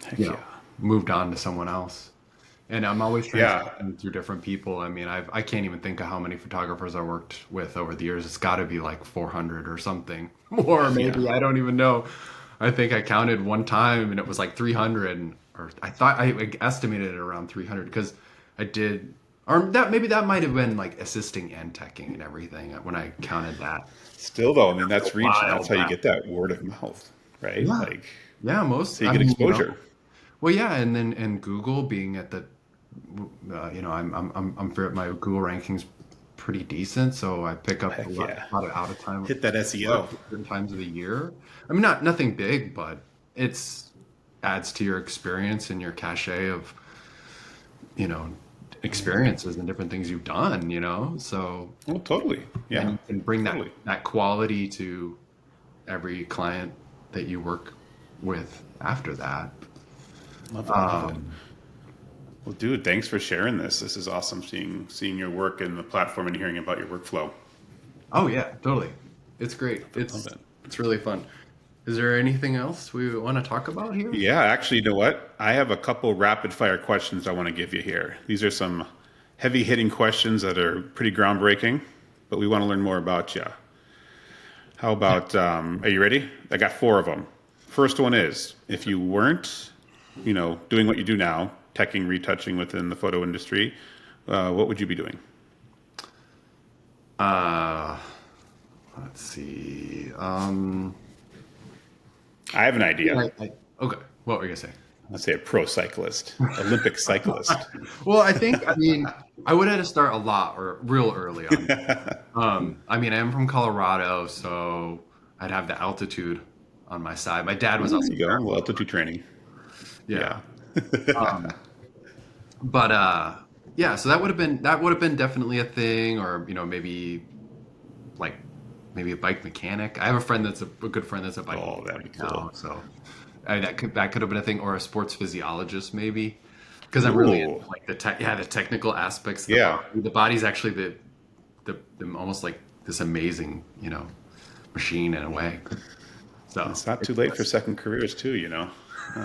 Heck yeah. moved on to someone else. And I'm always Yeah. transitioning through different people. I mean, I can't even think of how many photographers I worked with over the years. It's got to be like 400 or something, more Yeah. maybe. I don't even know. I think I counted one time and it was like 300, or I thought I estimated it around 300 because I did, or that maybe that might have been like assisting and teching and everything when I counted that Still though, I mean, a that's reach and while that's how you back. get that word of mouth, right? Yeah. Like, Yeah, so most. you I get mean, exposure. well, yeah, and then and Google being at the I'm my Google rankings pretty decent, so I pick up Heck yeah. a lot of out of time Hit that work SEO. at certain times of the year. I mean, not nothing big, but it's adds to your experience and your cachet of you know experiences and different things you've done. So Oh, totally. and Yeah. you can bring Totally. that quality to every client that you work with after that. Love it. Love it. Um, Well, dude, thanks for sharing this. This is awesome seeing your work and the platform and hearing about your workflow. Oh yeah, totally. It's great. Love it. Love it. It's really fun. Is there anything else we want to talk about here? Yeah, actually, you know what? I have a couple rapid fire questions I want to give you here. These are some heavy hitting questions that are pretty groundbreaking, but we want to learn more about you. How Yeah. about, are you ready? I got four of them. First one is if you weren't, doing what you do now, teching, retouching within the photo industry, what would you be doing? Uh, let's see. I have an idea. Okay. What were you gonna say? Let's say a pro cyclist, Olympic cyclist. Well, I mean, I would have to start a lot or real early on. I mean, I am from Colorado, so I'd have the altitude on my side. My dad was There also you go. there. Well, altitude training. Yeah. Yeah. Um, but yeah, so that would have been definitely a thing, or maybe like maybe a bike mechanic. I have a friend that's a good friend that's a bike Oh, that'd be mechanic cool. now, so that could have been a thing, or a sports physiologist maybe, because I'm really into Ooh. like the technical aspects of the Yeah. body. The body's actually the almost like this amazing machine in a way. So It's not too late for second careers too. I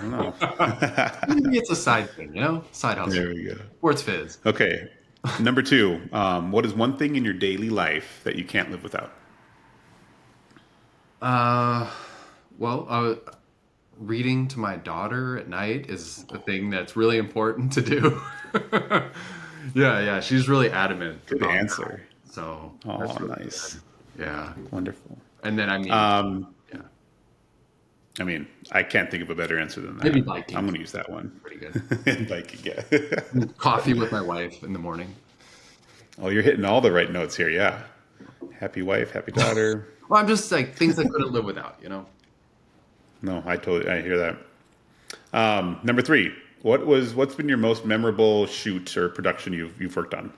don't know. maybe it's a side thing, side hustle, There we go. sports phys. Okay. Number two, what is one thing in your daily life that you can't live without? Uh, well, reading to my daughter at night is a thing that's really important to do. Yeah, yeah, she's really adamant Good about that. answer. So Oh, that's really nice. good. Yeah. Wonderful. And then I mean, Um, yeah, I mean, I can't think of a better answer than maybe that. I'm biking. going to use that one. Pretty good. Biking, yeah. Coffee with my wife in the morning. Oh, you're hitting all the right notes here. Yeah. Happy wife, happy daughter. Well, I'm just like things I couldn't live without. No, I hear that. Number three, what's been your most memorable shoot or production you've worked on?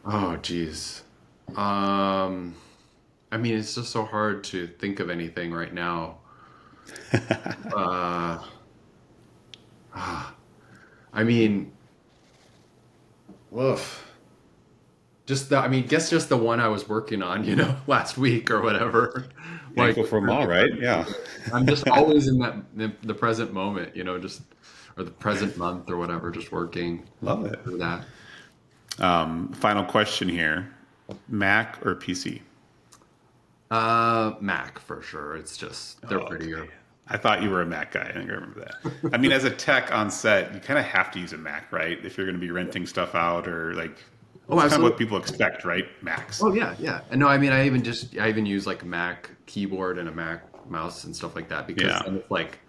Oh, geez. Um, I mean, it's just so hard to think of anything right now. Uh, I mean, woof. I mean, guess just the one I was working on, last week or whatever. Like, Thankful for them all, right? Yeah. I'm just always in the present moment, just or the present month or whatever, just working Love it. through that. Final question here: Mac or PC? Mac for sure. It's just they're Oh, okay. prettier. I thought you were a Mac guy. I think I remember that. I mean, as a tech on set, you kind of have to use a Mac, right? If you're going to be renting stuff out or like, Oh, it's kind of what absolutely. people expect, right? Macs. Oh yeah, yeah. And no, I mean, I even use like a Mac keyboard and a Mac mouse and stuff like that because Yeah. then it's like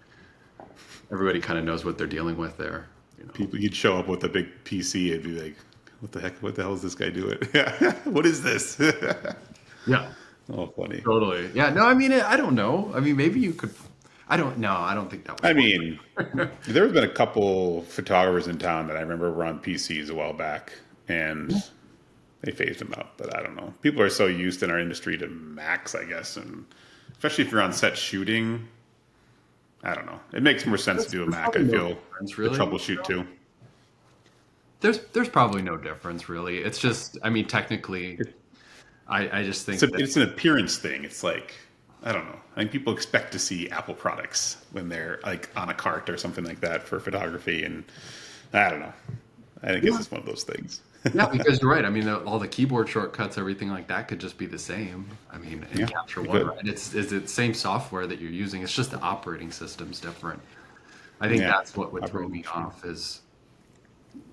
everybody kind of knows what they're dealing with there. People, you'd show up with a big PC and be like, "What the heck? What the hell is this guy doing? What is this?" Yeah, Oh, funny. totally. Yeah, no, I mean, I don't know. I mean, maybe you could. I don't know. I don't think that I would work. mean, there's been a couple photographers in town that I remember were on PCs a while back, and they phased them out. But I don't know. People are so used in our industry to Macs, I guess, and especially if you're on set shooting. I don't know. It makes more sense to do a There's Mac, probably I no feel, difference, to really. troubleshoot too. There's probably no difference, really. It's just, I mean, technically, I just think that. It's an appearance thing. It's like, I don't know. I think people expect to see Apple products when they're like on a cart or something like that for photography, and I don't know. I think it's Yeah, just one of those things. yeah, because you're right. I mean, all the keyboard shortcuts, everything like that could just be the same. I mean, in Yeah, Capture you One, could. right? It's the same software that you're using. It's just the operating system's different. I think Yeah, that's what would throw operating me machine. off is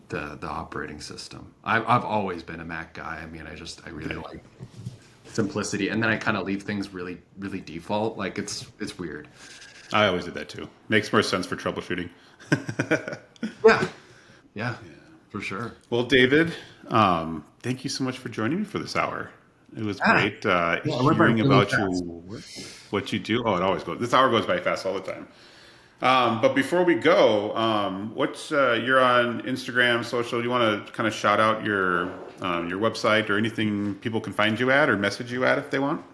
the operating system. I've always been a Mac guy. I mean, I really Yeah, like simplicity, and then I kind of leave things really really default. Like it's weird. I always did that too. Makes more sense for troubleshooting. Yeah, yeah, for sure. Well, David, thank you so much for joining me for this hour. It was Yeah, great yeah. I went by hearing really about your fast. work, what you do. Oh, it always goes. This hour goes by fast all the time. But before we go, what's you're on Instagram, social? Do you want to kind of shout out your website or anything people can find you at or message you at if they want?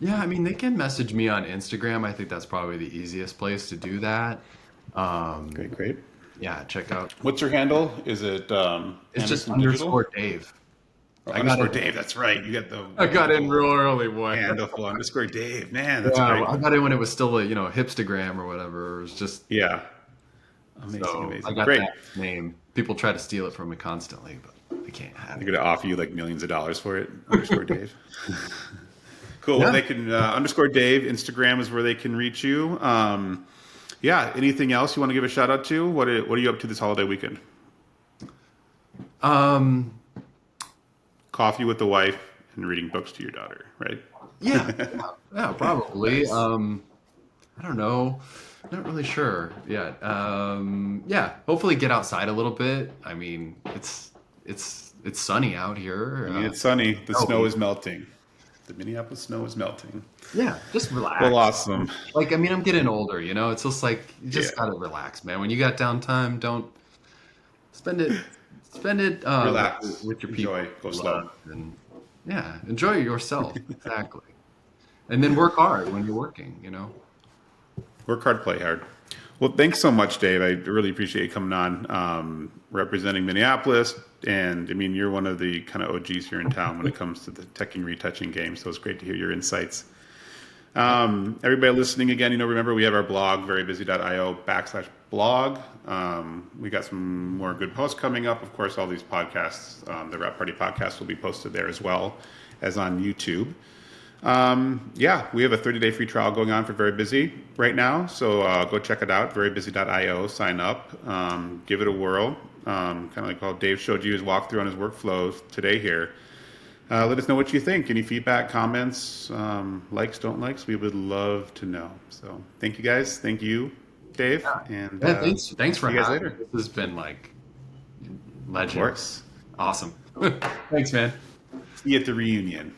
Yeah, I mean, they can message me on Instagram. I think that's probably the easiest place to do that. Um, Great, great. yeah, check out. What's your handle? Is it It's just Anderson Digital? underscore Dave. Oh, I got underscore it. Dave. That's right. You got the I got in wonderful real early, boy. handle underscore Dave. Man, that's a Yeah, great well, I one. got in when it was still a hipstagram or whatever. It was just Yeah, amazing, so I amazing. got Great. that name. People try to steal it from me constantly, but I can't have They're it. going to offer you like millions of dollars for it. Underscore Dave. Cool. Well, Yeah. they can underscore Dave. Instagram is where they can reach you. Yeah. Anything else you want to give a shout out to? What are you up to this holiday weekend? Um. Coffee with the wife and reading books to your daughter, right? Yeah. Yeah. Yeah. Probably. Nice. I don't know. Not really sure yet. Yeah. Hopefully, get outside a little bit. I mean, it's sunny out here. I mean, it's sunny. The Oh, snow is melting. The Minneapolis snow is melting. yeah. Just Well, relax. awesome. Like, I mean, I'm getting older. It's just like you Yeah. just gotta relax, man. When you got downtime, don't spend it. Spend it Relax. with your people Enjoy. Go you slow. love, and yeah, enjoy yourself exactly. And then work hard when you're working. Work hard, play hard. Well, thanks so much, Dave. I really appreciate you coming on, representing Minneapolis. And I mean, you're one of the kind of OGs here in town when it comes to the teching retouching game. So it's great to hear your insights. Everybody listening again, remember we have our blog, verybusy.io/blog. We got some more good posts coming up. Of course, all these podcasts, the Rap Party podcast will be posted there as well as on YouTube. Yeah, we have a 30-day free trial going on for Very Busy right now. So go check it out, verybusy.io, sign up, give it a whirl. Kind of like how Dave showed you his walkthrough on his workflow today here. Let us know what you think. Any feedback, comments, likes, don't likes. We would love to know. So thank you guys. Thank you, Dave. And Yeah, thanks see for you guys having me. later. This has been like Of legend. course. Awesome. Thanks, man. See you at the reunion.